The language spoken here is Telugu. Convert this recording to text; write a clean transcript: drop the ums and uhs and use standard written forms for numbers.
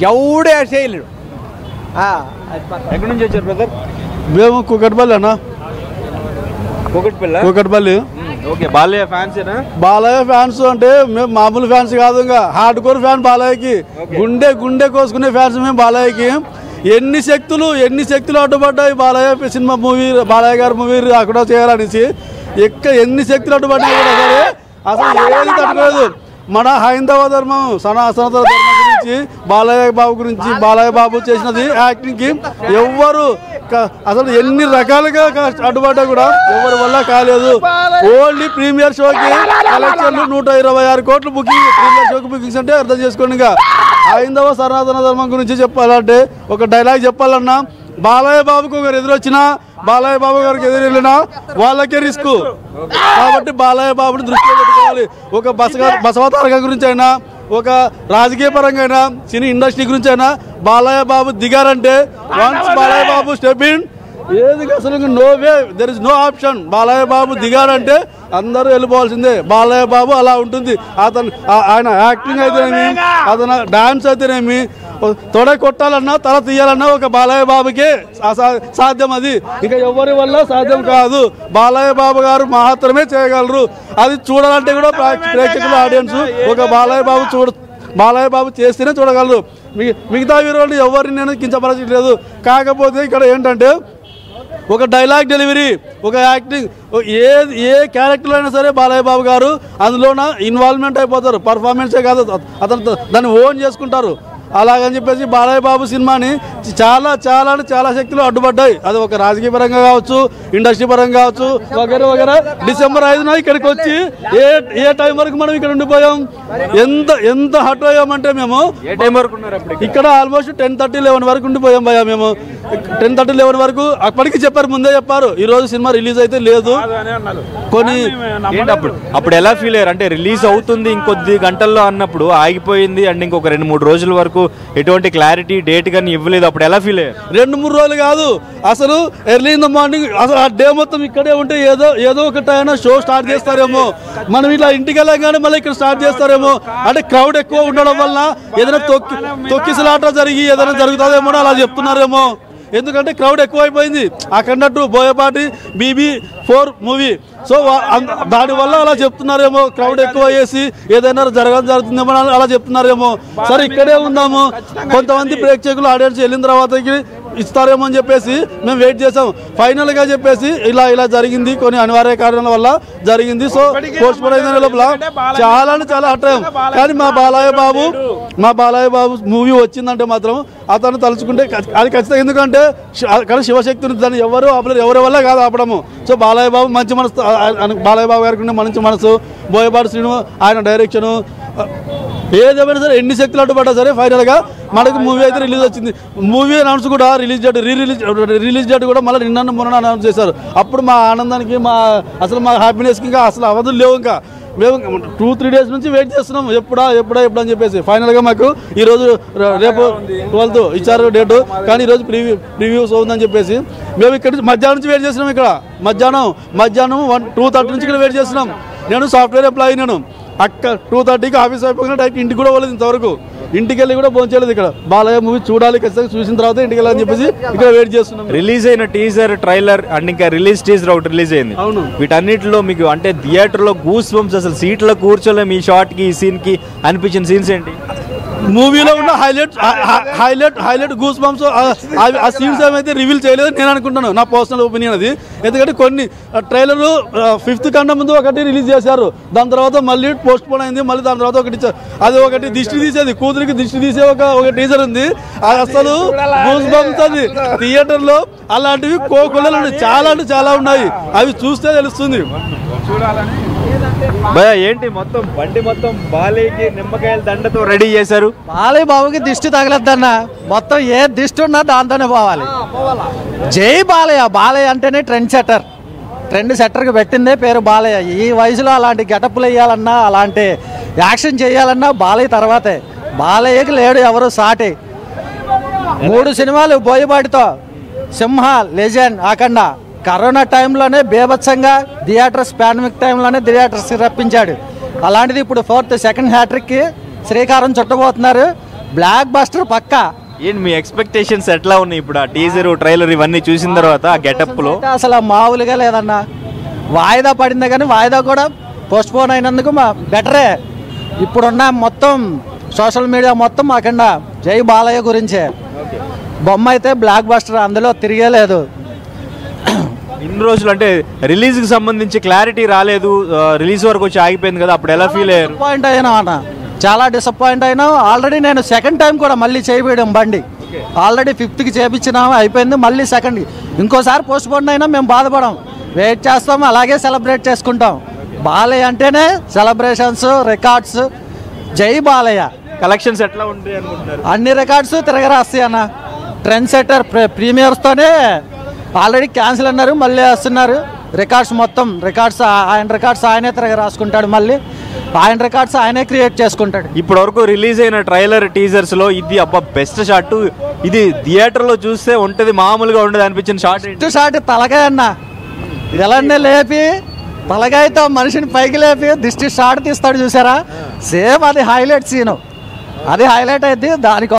ఎవడే చేయలేడు. ఎక్కడి నుంచి వచ్చారు బ్రదర్? మేము కూకట్పల్లి అన్న. కూకట్పల్లి. ఓకే, బాలయ్య ఫ్యాన్సేనా? బాలయ్య ఫ్యాన్స్ అంటే మేము మామూలు ఫ్యాన్స్ కాదు, ఇంకా హార్డ్ కోర్ ఫ్యాన్ బాలయ్యకి. గుండె కోసుకునే ఫ్యాన్స్ మేము బాలయ్యకి. ఎన్ని శక్తులు అడ్డుపడ్డాయి బాలయ్య సినిమా మూవీ, బాలయ్య గారి మూవీ అక్కడ చేయాలనేసి. ఎన్ని శక్తులు అడ్డుపడ్డాయి కూడా సరే అసలు ఏది తట్టలేదు. మన హైందవ ధర్మం, సనాతన ధర్మం గురించి, బాలయ్య బాబు చేసినది యాక్టింగ్కి ఎవ్వరు అసలు ఎన్ని రకాలుగా అడ్డుపడ్డా కూడా ఎవరి వల్ల కాలేదు. ఓన్లీ ప్రీమియర్ షోకి కలెక్షన్లు 126 కోట్లు బుకింగ్. ప్రీమియర్ షోకి బుకింగ్స్ అంటే అర్థం చేసుకోండి. ఇంకా హైందవ సనాతన ధర్మం గురించి చెప్పాలంటే ఒక డైలాగ్ చెప్పాలన్నా, బాలయ్య బాబుకు ఒకరు ఎదురొచ్చినా, బాలయ్య బాబు గారికి ఎదురు వెళ్ళినా వాళ్ళకే రిస్క్. కాబట్టి బాలయ్య బాబుని దృష్టిలో పెట్టుకోవాలి. ఒక బసవతారక గురించి అయినా, ఒక రాజకీయ పరంగా అయినా, సినీ ఇండస్ట్రీ గురించి అయినా బాలయ్య బాబు దిగారంటే once Balayya Babu step in, ఏది అసలు no way, there is no option. Balayya Babu దిగారంటే అందరూ వెళ్ళిపోవాల్సిందే. బాలయ్య బాబు అలా ఉంటుంది. ఆయన యాక్టింగ్ అయితేనేమి, అతను డాన్స్ అయితేనేమి, తొడ కొట్టాలన్నా తల తీయాలన్నా ఒక బాలయ్య బాబుకే సాధ్యం. అది ఇంకా ఎవరి వల్ల సాధ్యం కాదు. బాలయ్య బాబు గారు మాత్రమే చేయగలరు. అది చూడాలంటే కూడా ప్రేక్షకులు, ఆడియన్స్ ఒక బాలయ్య బాబు చేస్తేనే చూడగలరు. మిగతా హీరోలు ఎవరిని నేను కించపరచట్లేదు. కాకపోతే ఇక్కడ ఏంటంటే ఒక డైలాగ్ డెలివరీ, ఒక యాక్టింగ్, ఏ క్యారెక్టర్ అయినా సరే బాలయ్య బాబు గారు అందులోన ఇన్వాల్వ్మెంట్ అయిపోతారు. పర్ఫార్మెన్సే కాదు, అతను దాన్ని ఓన్ చేసుకుంటారు. అలాగని చెప్పేసి బాలయ్య బాబు సినిమాని చాలా శక్తులు అడ్డుపడ్డాయి. అది ఒక రాజకీయ పరంగా కావచ్చు, ఇండస్ట్రీ పరంగా కావచ్చు, వగేరా. డిసెంబర్ 5న ఇక్కడికి వచ్చి ఏ టైం వరకు మనం ఇక్కడ ఉండిపోయాం. ఎంత హట్ అయ్యామంటే మేము ఏ టైం వరకు ఇక్కడ ఆల్మోస్ట్ 10:30-11 వరకు ఉండిపోయాం భయ్యా. మేము 10:30-11 వరకు అప్పటికి చెప్పారు, ముందే చెప్పారు ఈ రోజు సినిమా రిలీజ్ అయితే లేదు కొన్ని. అప్పుడు ఎలా ఫీల్ అయ్యారు? అంటే రిలీజ్ అవుతుంది ఇంకొద్ది గంటల్లో అన్నప్పుడు ఆగిపోయింది అండ్ ఇంకొక 2-3 రోజుల వరకు ఎటువంటి క్లారిటీ డేట్ కానీ ఇవ్వలేదు. అప్పుడు ఎలా ఫీల్ అయ్యారు? 2-3 రోజులు కాదు, అసలు ఎర్లీ ఇన్ ద మార్నింగ్ అసలు ఆ డే మొత్తం ఇక్కడే ఉంటే ఏదో ఒక టైం షో స్టార్ట్ చేస్తారేమో, మనం ఇట్లా ఇంటికి వెళ్ళగానే మళ్ళీ ఇక్కడ స్టార్ట్ చేస్తారేమో. అంటే క్రౌడ్ ఎక్కువ ఉండడం వల్ల ఏదైనా తొక్కిసలాట జరిగి ఏదైనా జరుగుతుందేమో అలా చెప్తున్నారేమో. ఎందుకంటే క్రౌడ్ ఎక్కువైపోయింది. అక్కడట్టు బోయపాటి BB4 మూవీ, సో దానివల్ల అలా చెప్తున్నారేమో. క్రౌడ్ ఎక్కువ చేసి ఏదైనా జరుగుతుందేమో అలా చెప్తున్నారేమో. సరే ఇక్కడే ఉందాము, కొంతమంది ప్రేక్షకులు ఆడియన్స్ వెళ్ళిన తర్వాత ఇస్తారేమో అని చెప్పేసి మేము వెయిట్ చేసాం. ఫైనల్గా చెప్పేసి ఇలా జరిగింది, కొన్ని అనివార్య కారణాల వల్ల జరిగింది. సో పోస్ట్ పోన్ అయిన లోపల చాలా హట్ అయ్యాం. కానీ మా బాలయ్య బాబు మూవీ వచ్చిందంటే మాత్రం అతను తలుచుకుంటే అది ఖచ్చితంగా. ఎందుకంటే కానీ శివశక్తిని దాన్ని ఎవరు ఆపలేరు, ఎవరి వల్ల కాదు ఆపడము. సో బాలయ్య బాబు మంచి మనసు, బాలయ్య బాబు గారికి ఉండే మంచి మనసు, బోయపాటి శ్రీను ఆయన డైరెక్షను, ఏదేమైనా సరే ఎన్ని శక్తులు అడ్డుపడ్డా సరే ఫైనల్గా మనకి మూవీ అయితే రిలీజ్ వచ్చింది. మూవీ అనౌన్స్ కూడా రిలీజ్ డేట్ కూడా మళ్ళీ మొన్న అనౌన్స్ చేశారు. అప్పుడు మా ఆనందానికి, అసలు మా హ్యాపీనెస్కి ఇంకా అసలు అవధులు లేవు. ఇంకా మేము 2-3 డేస్ నుంచి వెయిట్ చేస్తున్నాం, ఎప్పుడా అని చెప్పేసి. ఫైనల్గా మాకు ఈరోజు రేపు 12th ఇచ్చారు డేటు, కానీ ఈరోజు ప్రివ్యూస్ అవుతుందని చెప్పేసి మేము ఇక్కడ మధ్యాహ్నం నుంచి వెయిట్ చేస్తున్నాం. ఇక్కడ మధ్యాహ్నం 2:30 నుంచి ఇక్కడ వెయిట్ చేస్తున్నాం. నేను సాఫ్ట్వేర్ ఎంప్లాయీ. నేను అక్కడ 2:30కి ఆఫీస్ అయిపోయినా డైరెక్ట్ ఇంటికి కూడా పోలేదు. ఇంతవరకు ఇంటికి వెళ్ళి కూడా భోంచేయలేదు. ఇక్కడ బాలయ్య మూవీ చూడాలి, ఖచ్చితంగా చూసిన తర్వాత ఇంటికి వెళ్ళాలని చెప్పేసి ఇక్కడ వెయిట్ చేస్తున్నాం. రిలీజ్ అయిన టీజర్, ట్రైలర్ అండ్ ఇంకా రిలీజ్ టీజర్ ఒకటి రిలీజ్ అయింది. అవును, వీటన్నిటిలో మీకు అంటే థియేటర్లో గూస్ బంప్స్, అసలు సీట్లో కూర్చోలేము ఈ షార్ట్ కి, ఈ సీన్ కి అనిపించిన సీన్స్ ఏంటి? మూవీలో ఉన్న హైలైట్ గూస్ బంప్స్ ఆ సీన్స్ ఏమైతే రివీల్ చేయలేదు నేను అనుకుంటాను, నా పర్సనల్ ఒపీనియన్ అది. ఎందుకంటే కొన్ని ట్రైలర్ 5th కన్నా ముందు ఒకటి రిలీజ్ చేశారు, దాని తర్వాత మళ్ళీ పోస్ట్ పోన్ అయింది, మళ్ళీ దాని తర్వాత ఒకటి ఇచ్చారు. అది ఒకటి దిష్టి తీసేది, కూతురికి దిష్టి తీసే ఒక టీజర్ ఉంది. అది అసలు గూస్ బంప్స్. అది థియేటర్లో అలాంటివి కోకొల్లలు చాలా ఉన్నాయి, అవి చూస్తే తెలుస్తుంది. ఏంటి మొత్తం బండి మొత్తం బాలయ్యకి నిమ్మకాయల దండతో రెడీ చేశారు. బాలయ్య బాబుకి దిష్టి తగలద్దన్న, మొత్తం ఏ దిష్టి ఉన్నా దాంతోనే పోవాలి. జై బాలయ్య అంటేనే ట్రెండ్ సెట్టర్కి పెట్టిందే పేరు బాలయ్య. ఈ వయసులో అలాంటి గెటప్లు వేయాలన్నా, అలాంటి యాక్షన్ చేయాలన్నా బాలయ్య తర్వాతే. బాలయ్యకి లేడు ఎవరు సాటి. 3 సినిమాలు బోయపాటితో, సింహ, లెజెండ్, అఖండ. కరోనా టైంలోనే బేభత్సంగా థియేటర్స్, పాండమిక్ టైంలోనే థియేటర్స్ రప్పించాడు. అలాంటిది ఇప్పుడు 4th సెకండ్ హ్యాట్రిక్కి శ్రీకారం చుట్టబోతున్నారు. బ్లాక్ బస్టర్ పక్కా. ఏంటి మీ ఎక్స్పెక్టేషన్స్ ఎట్లా ఉన్నాయి ఇప్పుడు ఆ టీజర్ ట్రైలర్ ఇవన్నీ చూసిన తర్వాత ఆ గెటప్ లో? అసలు మామూలుగా లేదన్నా. వాయిదా పడిందే కానీ వాయిదా కూడా పోస్ట్ పోన్ అయినందుకు బెటరే. ఇప్పుడున్న మొత్తం సోషల్ మీడియా మొత్తం మాకన్నా జై బాలయ్య గురించే. బొమ్మ అయితే బ్లాక్ బస్టర్, అందులో తిరిగేలేదు. ఇన్ని రోజులు అంటే రిలీజ్ కి సంబంధించి క్లారిటీ రాలేదు, రిలీజ్ వరకు వచ్చి ఆగిపోయింది కదా, అప్పుడు ఎలా ఫీల్ అయ్యారు? డిసప్పాయింట్ అయినా అన్న, చాలా డిసప్పాయింట్ అయినా. ఆల్రెడీ నేను సెకండ్ టైం కూడా మళ్ళీ చేయడం బండి ఆల్రెడీ 5th చేయించినాము, అయిపోయింది. మళ్ళీ సెకండ్ ఇంకోసారి పోస్ట్ పోన్ అయినా మేము బాధపడం, వెయిట్ చేస్తాం, అలాగే సెలబ్రేట్ చేసుకుంటాం. బాలయ్య అంటేనే సెలబ్రేషన్స్, రికార్డ్స్. జై బాలయ్య. కలెక్షన్స్ ఎట్లా ఉంటాయి అనుకుంటున్నారు? అన్ని రికార్డ్స్ తిరగరాస్తాయి అన్న. ట్రెండ్ సెట్టర్ ప్రీమియర్స్తోనే ఆల్రెడీ క్యాన్సిల్ అన్నారు, మళ్ళీ వస్తున్నారు. రికార్డ్స్ మొత్తం ఆయన రికార్డ్స్ ఆయనే రాసుకుంటాడు, మళ్ళీ ఆయన రికార్డ్స్ ఆయనే క్రియేట్ చేసుకుంటాడు. ఇప్పటి వరకు రిలీజ్ అయిన ట్రైలర్ టీజర్స్ లో ఇది అబ్బా బెస్ట్ షాట్, ఇది థియేటర్ లో చూస్తే ఉంటది, మామూలుగా ఉండదు అనిపించిన షాట్. షాట్ తలకాయ అన్న, ఇలానే లేపి తలకాయతో మనిషిని పైకి లేపి దిష్టి షాట్ తీస్తాడు చూసారా, సేమ్ అది హైలైట్ సీను, అది హైలైట్ అయింది దానికి.